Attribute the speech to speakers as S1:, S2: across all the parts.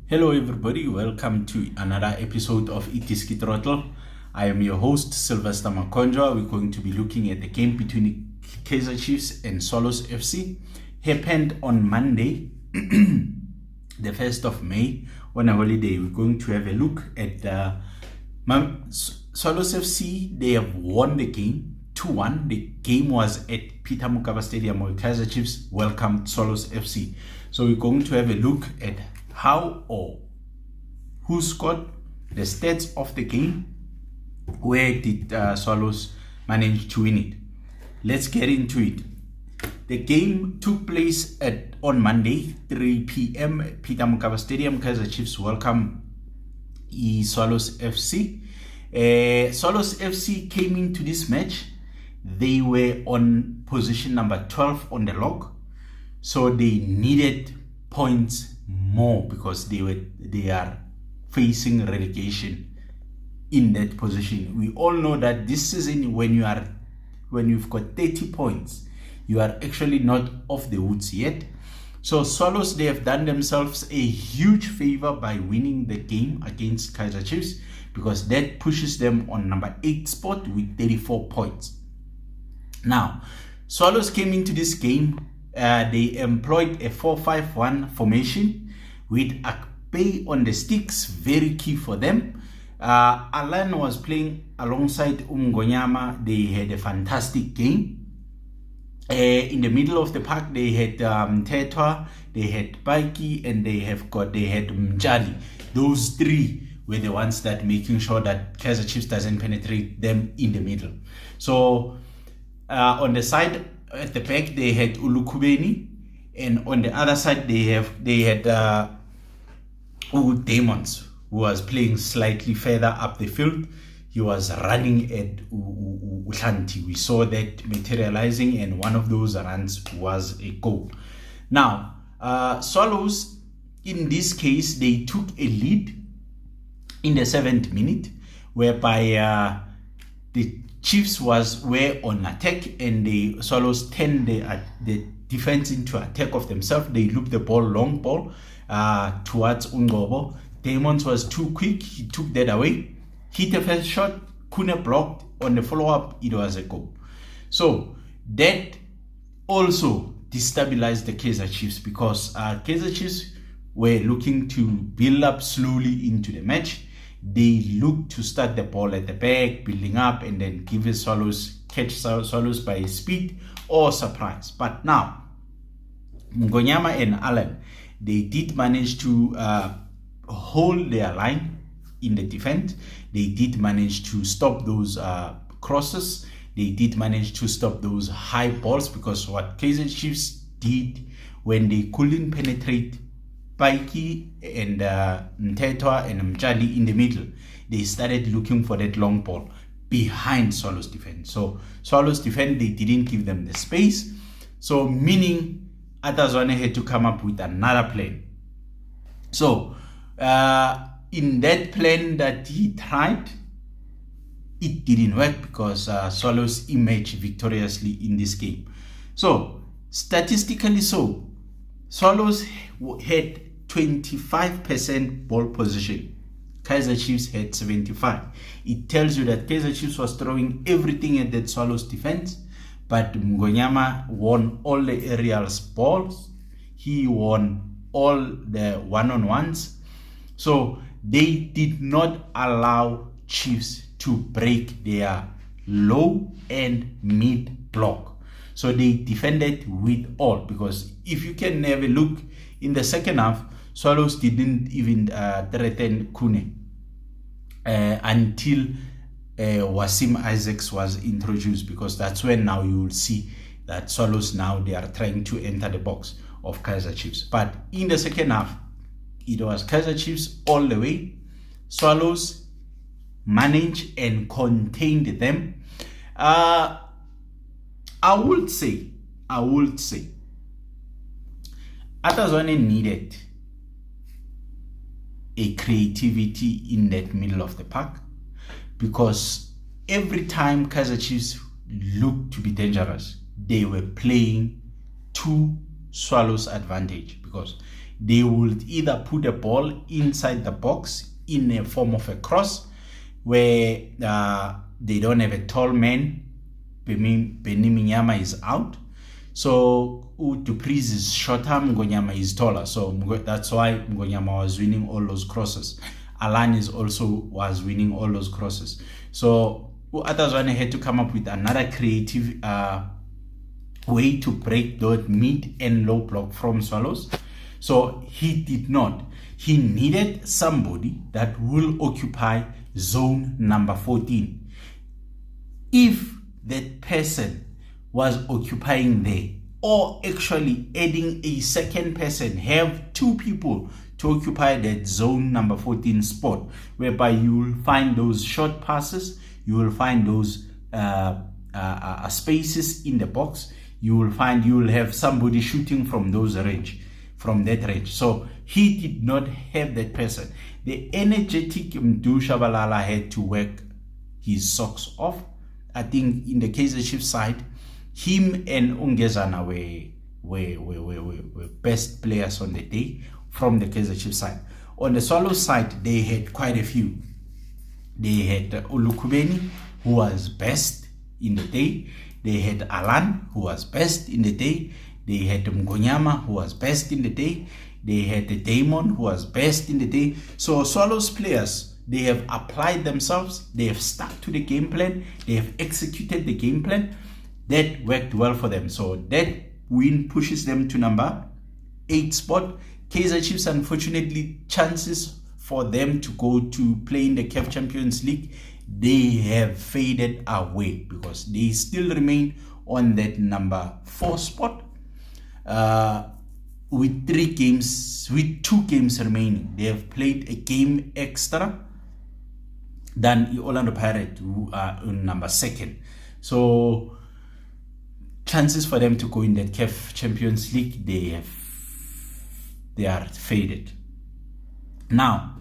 S1: Hello everybody, welcome to another episode of Itiski Throttle. I am your host Sylvester Makonjwa. We're going to be looking at the game between Kaizer Chiefs and Swallows FC. Happened on Monday, the 1st of May, on a holiday. We're going to have a look at Swallows FC. They have won the game 2-1. The game was at Peter Mokaba Stadium where Kaizer Chiefs welcomed Swallows FC. So we're going to have a look at how or who scored, the stats of the game, where did Swallows manage to win it. Let's get into it. The game took place on Monday, 3 p.m. at Peter Mokaba Stadium. Kaizer Chiefs welcome Swallows FC. Swallows FC came into this match. They were on position number 12 on the log, so they needed points more because they are facing relegation in that position. We all know that this season, when you've got 30 points, you are actually not off the woods yet. So Swallows, they have done themselves a huge favor by winning the game against Kaizer Chiefs, because that pushes them on number 8 spot with 34 points. Now, Swallows came into this game. They employed a 4-5-1 formation with Akpay on the sticks, very key for them. Alan was playing alongside Ngonyama. They had a fantastic game. In the middle of the park, they had Tetwa, they had Baiki, and they had Mjali. Those three were the ones that making sure that Kaizer Chiefs doesn't penetrate them in the middle. So on the side, at the back, they had Ulukubeni, and on the other side they had Demons, who was playing slightly further up the field. He was running at Ushanti. We saw that materializing, and one of those runs was a goal. Now, Swallows, in this case, they took a lead in the 7th minute, whereby the Chiefs were on attack, and the Swallows turned the defense into attack of themselves. They looped the ball, long ball, towards Ungobo. Demons was too quick. He took that away. Hit the first shot. Kune blocked. On the follow-up, it was a goal. So that also destabilized the Kaizer Chiefs, because Kaizer Chiefs were looking to build up slowly into the match. They look to start the ball at the back, building up, and then give catch Swallows by speed or surprise. But now, Ngonyama and Allen, they did manage to hold their line in the defense. They did manage to stop those crosses. They did manage to stop those high balls, because what Kaizer Chiefs did when they couldn't penetrate Paiki and Mtetwa and Mjali in the middle, they started looking for that long ball behind Swallows defense. So Swallows defense, they didn't give them the space. So meaning Atazwane had to come up with another plan. So in that plan that he tried, it didn't work, because Swallows emerged victoriously in this game. So statistically, Swallows had 25% ball position. Kaizer Chiefs had 75%. It tells you that Kaizer Chiefs was throwing everything at that Swallows defense, but Ngonyama won all the aerial balls. He won all the one-on-ones. So they did not allow Chiefs to break their low and mid block. So they defended with all, because if you can have a look in the second half, Swallows didn't even threaten Kune until Wasim Isaacs was introduced, because that's when now you will see that Swallows now they are trying to enter the box of Kaizer Chiefs. But in the second half, it was Kaizer Chiefs all the way. Swallows managed and contained them. I would say Atazwane needed a creativity in that middle of the park, because every time Kaizer Chiefs looked to be dangerous, they were playing to Swallows' advantage, because they would either put a ball inside the box in a form of a cross, where they don't have a tall man. Benny Minyama is out, so Dupreez is shorter, Mngonyama is taller, so that's why Mngonyama was winning all those crosses. Alan was winning all those crosses. So Atazwane had to come up with another creative way to break that mid and low block from Swallows. So he did not. He needed somebody that will occupy zone number 14. If that person was occupying there, or actually adding a second person, have two people to occupy that zone number 14 spot, whereby you will find those short passes, you will find those spaces in the box, you will have somebody shooting from that range. So he did not have that person. The energetic Mdu Shabalala had to work his socks off. I think in the Kaizer Chiefs side, him and Ungezana were best players on the day from the Kaizer Chiefs side. On the Swallows side, they had quite a few. They had Ulukubeni, who was best in the day. They had Alan, who was best in the day. They had Mngonyama, who was best in the day. They had the Damon, who was best in the day. So Swallows players, they have applied themselves. They have stuck to the game plan. They have executed the game plan. That worked well for them. So that win pushes them to number 8 spot. Kaizer Chiefs, unfortunately, chances for them to go to play in the CAF Champions League, they have faded away because they still remain on that number 4 spot with 2 games remaining. They have played a game extra than the Orlando Pirates, who are on number 2nd. So chances for them to go in that CAF Champions League, they are faded. Now,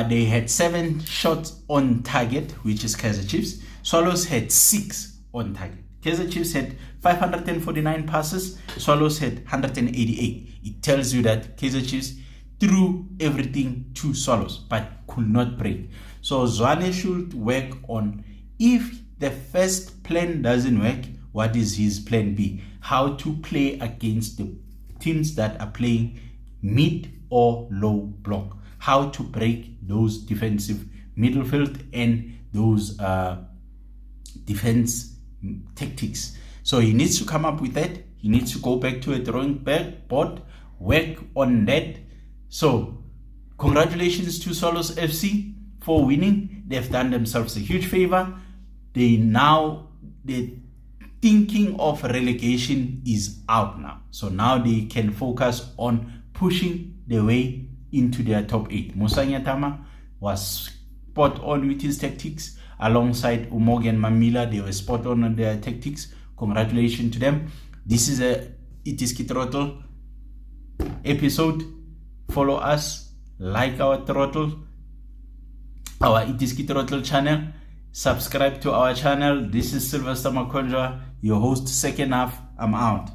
S1: they had 7 shots on target, which is Kaizer Chiefs. Swallows had 6 on target. Kaizer Chiefs had 549 passes. Swallows had 188. It tells you that Kaizer Chiefs threw everything to Swallows, but could not break. So Zwane should work on, if the first plan doesn't work, what is his plan B? How to play against the teams that are playing mid or low block. How to break those defensive midfield and those defense tactics. So he needs to come up with that. He needs to go back to a drawing board, work on that. So congratulations to Swallows FC for winning. They've done themselves a huge favor. The thinking of relegation is out now. So now they can focus on pushing their way into their top 8. Musa Nyatama was spot on with his tactics. Alongside Umogi and Mamila, they were spot on their tactics. Congratulations to them. This is a It is Throttle episode. Follow us, like our Throttle, our It is Throttle channel. Subscribe to our channel. This is Sylvester Makonjwa, your host, second half. I'm out.